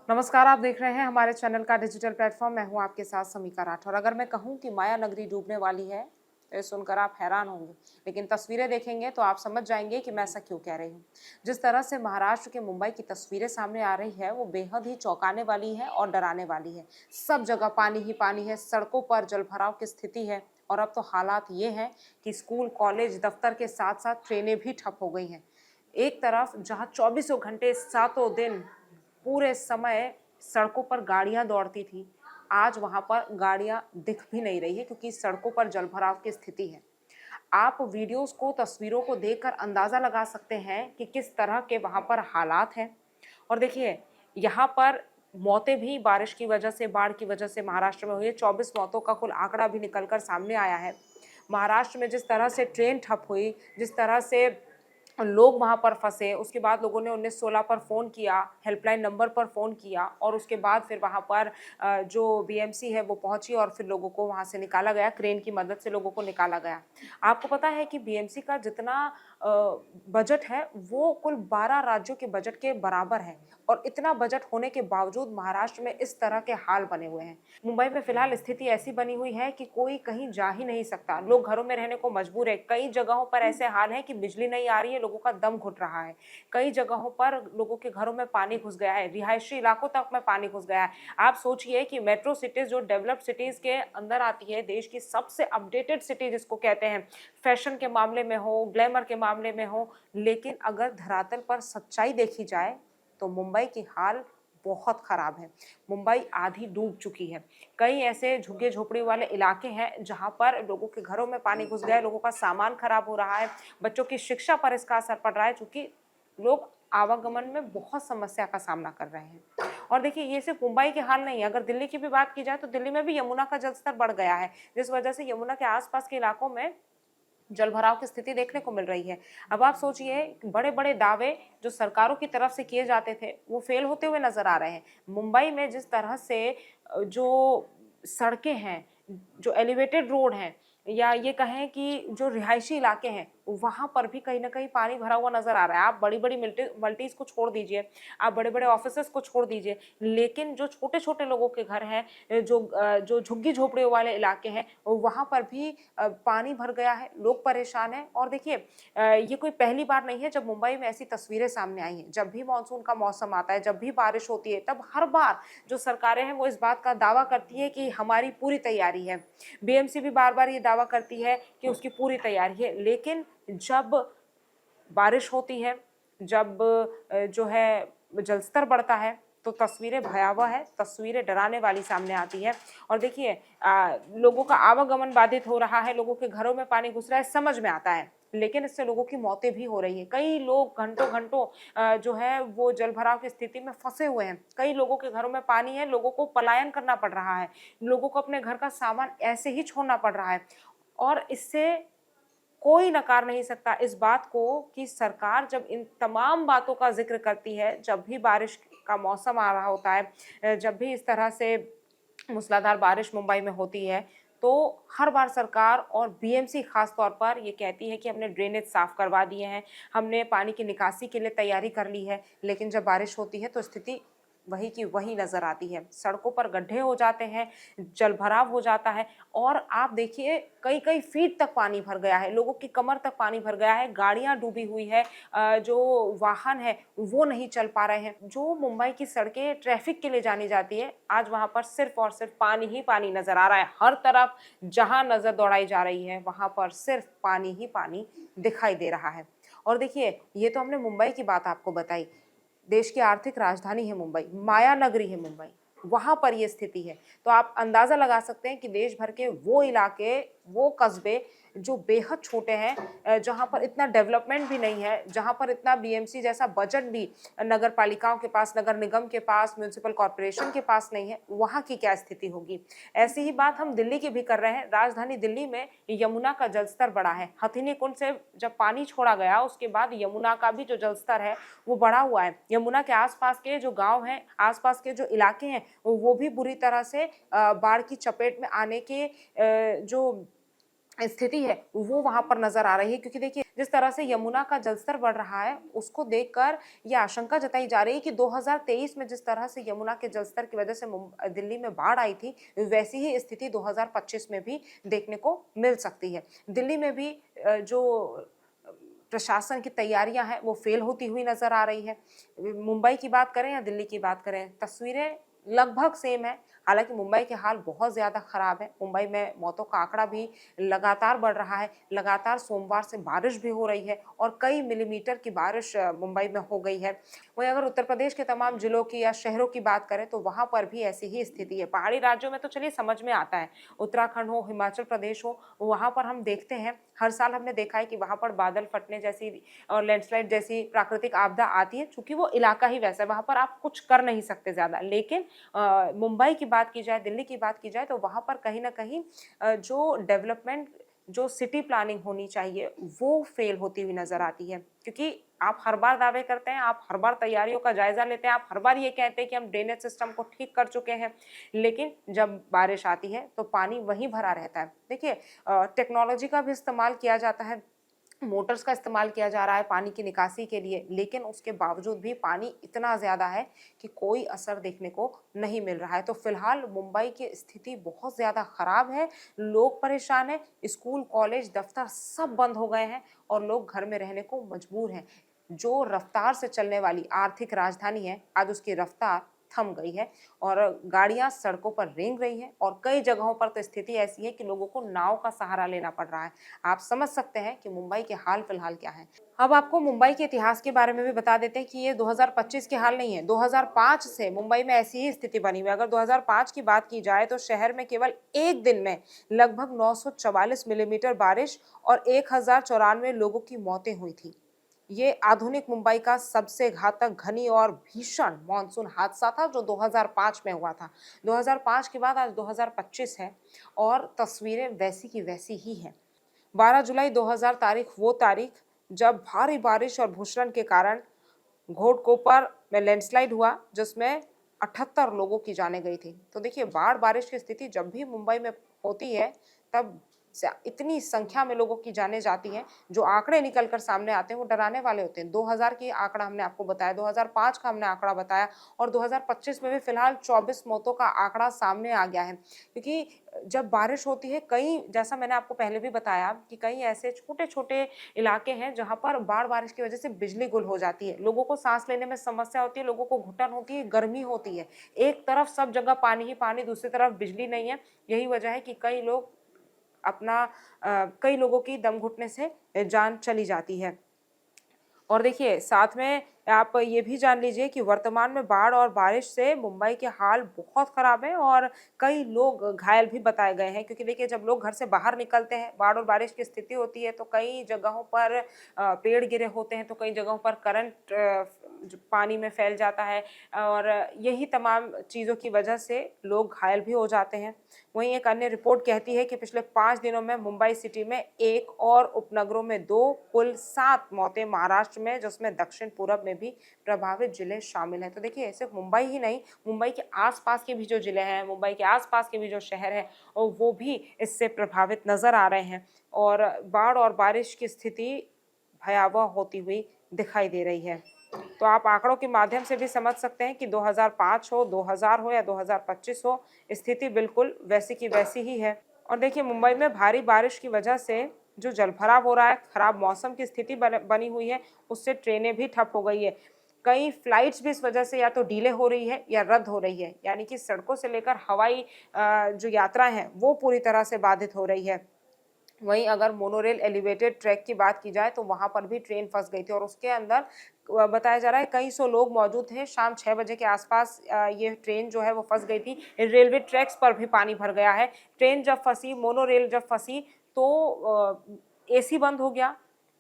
नमस्कार, आप देख रहे हैं हमारे चैनल का डिजिटल प्लेटफॉर्म। मैं हूं आपके साथ समीका राठौर। अगर मैं कहूं कि माया नगरी डूबने वाली है तो ये सुनकर आप हैरान होंगे, लेकिन तस्वीरें देखेंगे तो आप समझ जाएंगे कि मैं ऐसा क्यों कह रही हूं। जिस तरह से महाराष्ट्र के मुंबई की तस्वीरें सामने आ रही है वो बेहद ही चौंकाने वाली है और डराने वाली है। सब जगह पानी ही पानी है, सड़कों पर जलभराव की स्थिति है और अब तो हालात ये हैं कि स्कूल, कॉलेज, दफ्तर के साथ साथ ट्रेनें भी ठप हो गई हैं। एक तरफ जहां चौबीसों घंटे सातों दिन पूरे समय सड़कों पर गाड़ियां दौड़ती थी, आज वहां पर गाड़ियां दिख भी नहीं रही है क्योंकि सड़कों पर जलभराव की स्थिति है। आप वीडियोस को, तस्वीरों को देखकर अंदाजा लगा सकते हैं कि किस तरह के वहां पर हालात हैं। और देखिए, यहाँ पर मौतें भी बारिश की वजह से, बाढ़ की वजह से महाराष्ट्र में हुई है। 24 मौतों का कुल आंकड़ा भी निकलकर सामने आया है। महाराष्ट्र में जिस तरह से ट्रेन ठप हुई, जिस तरह से लोग वहाँ पर फँसे, उसके बाद लोगों ने 1916 पर फ़ोन किया, हेल्पलाइन नंबर पर फ़ोन किया और उसके बाद फिर वहाँ पर जो बीएमसी है वो पहुँची और फिर लोगों को वहाँ से निकाला गया, क्रेन की मदद से लोगों को निकाला गया। आपको पता है कि बीएमसी का जितना बजट है वो कुल 12 राज्यों के बजट के बराबर है और इतना बजट होने के बावजूद महाराष्ट्र में इस तरह के हाल बने हुए हैं। मुंबई में फिलहाल स्थिति ऐसी बनी हुई है कि कोई कहीं जा ही नहीं सकता, लोग घरों में रहने को मजबूर है। कई जगहों पर ऐसे हाल है कि बिजली नहीं आ रही है, लोगों का दम घुट रहा है। कई जगहों पर लोगों के घरों में पानी घुस गया है, रिहायशी इलाकों तक में पानी घुस गया है। आप सोचिए कि मेट्रो सिटीज जो डेवलप्ड सिटीज के अंदर आती है, देश की सबसे अपडेटेड सिटी जिसको कहते हैं, फैशन के मामले में हो, ग्लैमर के मामले में हो, लेकिन अगर धरातल पर सच्चाई देखी जाए तो मुंबई की हाल बहुत खराब है। मुंबई आधी डूब चुकी है। कई ऐसे झुग्गी झोपड़ी वाले इलाके हैं जहां पर लोगों के घरों में पानी घुस गया है, लोगों का सामान खराब हो रहा है, बच्चों की शिक्षा पर इसका असर पड़ रहा है क्योंकि लोग आवागमन में बहुत समस्या का सामना कर रहे हैं। और देखिए, ये सिर्फ मुंबई के हाल नहीं है, अगर दिल्ली की भी बात की जाए तो दिल्ली में भी यमुना का जलस्तर बढ़ गया है, जिस वजह से यमुना के आसपास के इलाकों में जलभराव की स्थिति देखने को मिल रही है। अब आप सोचिए, बड़े-बड़े दावे जो सरकारों की तरफ से किए जाते थे, वो फेल होते हुए नज़र आ रहे हैं। मुंबई में जिस तरह से जो सड़कें हैं, जो एलिवेटेड रोड हैं या ये कहें कि जो रिहायशी इलाके हैं, वहाँ पर भी कहीं न कहीं पानी भरा हुआ नज़र आ रहा है। आप बड़ी-बड़ी मल्टीज़ को छोड़ दीजिए, आप बड़े-बड़े ऑफिसेज़ को छोड़ दीजिए, लेकिन जो छोटे-छोटे लोगों के घर हैं, जो झुग्गी-झोपड़ियों वाले इलाके हैं, वहाँ पर भी पानी भर गया है, लोग परेशान हैं। और देखिए, ये कोई पहली बार नहीं है जब मुंबई में ऐसी तस्वीरें सामने आई हैं। जब भी मानसून का मौसम आता है, जब भी बारिश होती है, तब हर बार जो सरकारें हैं वो इस बात का दावा करती है कि हमारी पूरी तैयारी है। बीएमसी भी बार-बार ये दावा करती है कि उसकी पूरी तैयारी है, लेकिन जब बारिश होती है, जब जो है जलस्तर बढ़ता है, तो तस्वीरें भयावह है, तस्वीरें डराने वाली सामने आती है। और देखिए, लोगों का आवागमन बाधित हो रहा है, लोगों के घरों में पानी घुस रहा है, समझ में आता है, लेकिन इससे लोगों की मौतें भी हो रही हैं। कई लोग घंटों-घंटों जो है वो जलभराव की स्थिति में फँसे हुए हैं। कई लोगों के घरों में पानी है, लोगों को पलायन करना पड़ रहा है, लोगों को अपने घर का सामान ऐसे ही छोड़ना पड़ रहा है। और इससे कोई नकार नहीं सकता इस बात को कि सरकार जब इन तमाम बातों का ज़िक्र करती है, जब भी बारिश का मौसम आ रहा होता है, जब भी इस तरह से मूसलाधार बारिश मुंबई में होती है, तो हर बार सरकार और बीएमसी खास तौर पर ये कहती है कि हमने ड्रेनेज साफ करवा दिए हैं, हमने पानी की निकासी के लिए तैयारी कर ली है, लेकिन जब बारिश होती है तो स्थिति वही की वही नज़र आती है। सड़कों पर गड्ढे हो जाते हैं, जलभराव हो जाता है और आप देखिए, कई-कई फीट तक पानी भर गया है, लोगों की कमर तक पानी भर गया है, गाड़ियाँ डूबी हुई है, जो वाहन है वो नहीं चल पा रहे हैं। जो मुंबई की सड़कें ट्रैफिक के लिए जानी जाती है, आज वहाँ पर सिर्फ़ और सिर्फ़ पानी ही पानी नज़र आ रहा है। हर तरफ जहाँ नज़र दौड़ाई जा रही है, वहाँ पर सिर्फ़ पानी ही पानी दिखाई दे रहा है। और देखिए, ये तो हमने मुंबई की बात आपको बताई। देश की आर्थिक राजधानी है मुंबई, माया नगरी है मुंबई, वहाँ पर ये स्थिति है। तो आप अंदाज़ा लगा सकते हैं कि देश भर के वो इलाके, वो कस्बे जो बेहद छोटे हैं, जहाँ पर इतना डेवलपमेंट भी नहीं है, जहाँ पर इतना बीएमसी जैसा बजट भी नगर पालिकाओं के पास, नगर निगम के पास, म्युनिसिपल कॉर्पोरेशन के पास नहीं है, वहाँ की क्या स्थिति होगी। ऐसी ही बात हम दिल्ली की भी कर रहे हैं। राजधानी दिल्ली में यमुना का जलस्तर बढ़ा है। हथिनी कुंड से जब पानी छोड़ा गया, उसके बाद यमुना का भी जो जलस्तर है वो बढ़ा हुआ है। यमुना के आसपास के जो गाँव हैं, आसपास के जो इलाके हैं, वो भी बुरी तरह से बाढ़ की चपेट में आने के जो स्थिति है वो वहां पर नजर आ रही है, क्योंकि देखिए जिस तरह से यमुना का जलस्तर बढ़ रहा है उसको देखकर यह आशंका जताई जा रही है कि 2023 में जिस तरह से यमुना के जलस्तर की वजह से दिल्ली में बाढ़ आई थी, वैसी ही स्थिति 2025 में भी देखने को मिल सकती है। दिल्ली में भी जो प्रशासन की तैयारियां हैं वो फेल होती हुई नजर आ रही है। मुंबई की बात करें या दिल्ली की बात करें, तस्वीरें लगभग सेम है। हालांकि मुंबई के हाल बहुत ज्यादा खराब है। मुंबई में मौतों का आंकड़ा भी लगातार बढ़ रहा है। लगातार सोमवार से बारिश भी हो रही है और कई मिलीमीटर की बारिश मुंबई में हो गई है। वहीं अगर उत्तर प्रदेश के तमाम जिलों की या शहरों की बात करें तो वहां पर भी ऐसी ही स्थिति है। पहाड़ी राज्यों में तो चलिए समझ में आता है, उत्तराखंड हो, हिमाचल प्रदेश हो, वहां पर हम देखते हैं, हर साल हमने देखा है कि वहां पर बादल फटने जैसी और लैंडस्लाइड जैसी प्राकृतिक आपदा आती है, क्योंकि वो इलाका ही वैसा है, वहां पर आप कुछ कर नहीं सकते ज्यादा। लेकिन मुंबई की बात की जाए, दिल्ली की बात की जाए, तो वहां पर कहीं ना कहीं जो डेवलपमेंट, जो सिटी प्लानिंग होनी चाहिए वो फेल होती हुई नजर आती है। क्योंकि आप हर बार दावे करते हैं, आप हर बार तैयारियों का जायजा लेते हैं, आप हर बार ये कहते हैं कि हम ड्रेनेज सिस्टम को ठीक कर चुके हैं, लेकिन जब बारिश आती है तो पानी वहीं भरा रहता है। देखिए टेक्नोलॉजी का भी इस्तेमाल किया जाता है, मोटर्स का इस्तेमाल किया जा रहा है पानी की निकासी के लिए, लेकिन उसके बावजूद भी पानी इतना ज़्यादा है कि कोई असर देखने को नहीं मिल रहा है। तो फिलहाल मुंबई की स्थिति बहुत ज़्यादा खराब है, लोग परेशान हैं, स्कूल, कॉलेज, दफ्तर सब बंद हो गए हैं और लोग घर में रहने को मजबूर हैं। जो रफ्तार से चलने वाली आर्थिक राजधानी है, आज उसकी रफ्तार थम गई है और गाड़ियां सड़कों पर रेंग रही हैं और कई जगहों पर तो स्थिति ऐसी है कि लोगों को नाव का सहारा लेना पड़ रहा है। आप समझ सकते हैं कि मुंबई के हाल फिलहाल क्या है। अब आपको मुंबई के इतिहास के बारे में भी बता देते हैं कि ये 2025 के हाल नहीं है, 2005 से मुंबई में ऐसी ही स्थिति बनी हुई है। अगर 2005 की बात की जाए तो शहर में केवल एक दिन में लगभग 944 मिलीमीटर बारिश और 1094 लोगों की मौतें हुई थी। ये आधुनिक मुंबई का सबसे घातक, घनी और भीषण मानसून हादसा था जो 2005 में हुआ था। 2005 के बाद आज 2025 है और तस्वीरें वैसी की वैसी ही हैं। 12 जुलाई 2000 तारीख वो तारीख जब भारी बारिश और भूस्खलन के कारण घोटकोपर में लैंडस्लाइड हुआ, जिसमें 78 लोगों की जानें गई थी। तो देखिए बाढ़ बारिश की स्थिति जब भी मुंबई में होती है तब इतनी संख्या में लोगों की जानें जाती हैं। जो आंकड़े निकल कर सामने आते हैं वो डराने वाले होते हैं। 2000 की आंकड़ा हमने आपको बताया, 2005 का हमने आंकड़ा बताया और 2025 में भी फिलहाल 24 मौतों का आंकड़ा सामने आ गया है। क्योंकि जब बारिश होती है, कई, जैसा मैंने आपको पहले भी बताया कि कई ऐसे छोटे छोटे इलाके हैं जहां पर बाढ़ बारिश की वजह से बिजली गुल हो जाती है, लोगों को सांस लेने में समस्या होती है, लोगों को घुटन होती है, गर्मी होती है। एक तरफ सब जगह पानी ही पानी, दूसरी तरफ बिजली नहीं है। यही वजह है कि कई लोग अपना कई लोगों की दम घुटने से जान चली जाती है। और देखिए साथ में आप ये भी जान लीजिए कि वर्तमान में बाढ़ और बारिश से मुंबई के हाल बहुत खराब है और कई लोग घायल भी बताए गए हैं। क्योंकि देखिए जब लोग घर से बाहर निकलते हैं, बाढ़ और बारिश की स्थिति होती है, तो कई जगहों पर पेड़ गिरे होते हैं, तो कई जगहों पर करंट जो पानी में फैल जाता है और यही तमाम चीज़ों की वजह से लोग घायल भी हो जाते हैं। वहीं एक अन्य रिपोर्ट कहती है कि पिछले 5 दिनों में मुंबई सिटी में 1 और उपनगरों में 2, कुल 7 मौतें महाराष्ट्र में, जिसमें दक्षिण पूर्व में भी प्रभावित जिले शामिल हैं। तो देखिए सिर्फ मुंबई ही नहीं, मुंबई के आसपास के भी जो जिले हैं, मुंबई के आसपास के भी जो शहर हैं, और वो भी इससे प्रभावित नजर आ रहे हैं और बाढ़ और बारिश की स्थिति भयावह होती हुई दिखाई दे रही है। तो आप आंकड़ों के माध्यम से भी समझ सकते हैं कि 2005 हो, 2000 हो या 2025 हो, स्थिति बिल्कुल वैसी की वैसी ही है। और देखिए मुंबई में भारी बारिश की वजह से जो जलभराव हो रहा है, खराब मौसम की स्थिति बनी हुई है, उससे ट्रेनें भी ठप हो गई है। कई फ्लाइट्स भी इस वजह से या तो डिले हो रही है या रद्द हो रही है, यानी कि सड़कों से लेकर हवाई जो यात्रा है वो पूरी तरह से बाधित हो रही है। वहीं अगर मोनोरेल एलिवेटेड ट्रैक की बात की जाए तो वहां पर भी ट्रेन फंस गई थी और उसके अंदर बताया जा रहा है कई सौ लोग मौजूद थे। शाम 6 बजे के आसपास ये ट्रेन जो है वो फंस गई थी। रेलवे ट्रैक्स पर भी पानी भर गया है। ट्रेन जब फंसी, मोनोरेल जब फंसी, तो एसी बंद हो गया,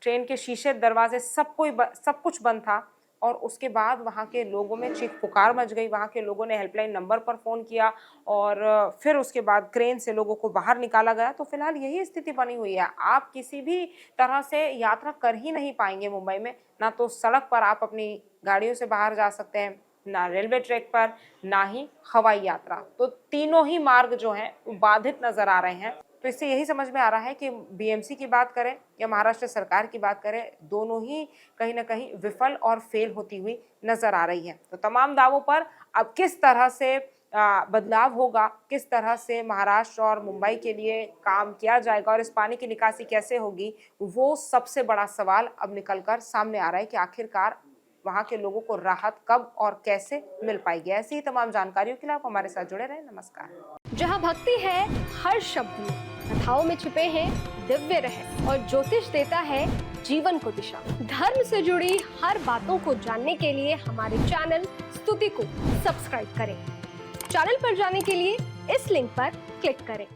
ट्रेन के शीशे, दरवाजे, सब कुछ बंद था और उसके बाद वहाँ के लोगों में चीख पुकार मच गई। वहाँ के लोगों ने हेल्पलाइन नंबर पर फ़ोन किया और फिर उसके बाद क्रेन से लोगों को बाहर निकाला गया। तो फिलहाल यही स्थिति बनी हुई है। आप किसी भी तरह से यात्रा कर ही नहीं पाएंगे मुंबई में। ना तो सड़क पर आप अपनी गाड़ियों से बाहर जा सकते हैं, ना रेलवे ट्रैक पर, ना ही हवाई यात्रा। तो तीनों ही मार्ग जो हैं वो बाधित नजर आ रहे हैं। तो तो इससे यही समझ में आ रहा है कि बीएमसी की बात करें या महाराष्ट्र सरकार की बात करें, दोनों ही कहीं ना कहीं विफल और फेल होती हुई नजर आ रही है। तो तमाम दावों पर अब किस तरह से बदलाव होगा, किस तरह से महाराष्ट्र और मुंबई के लिए काम किया जाएगा और इस पानी की निकासी कैसे होगी, वो सबसे बड़ा सवाल अब निकलकर सामने आ रहा है कि आखिरकार वहां के लोगों को राहत कब और कैसे मिल पाएगी। ऐसी ही तमाम जानकारियों के लिए आप हमारे साथ जुड़े रहें। नमस्कार। जहाँ भक्ति है हर शब्द में, कथाओं में छुपे हैं दिव्य रहस्य और ज्योतिष देता है जीवन को दिशा। धर्म से जुड़ी हर बातों को जानने के लिए हमारे चैनल स्तुति को सब्सक्राइब करें। चैनल पर जाने के लिए इस लिंक पर क्लिक करें।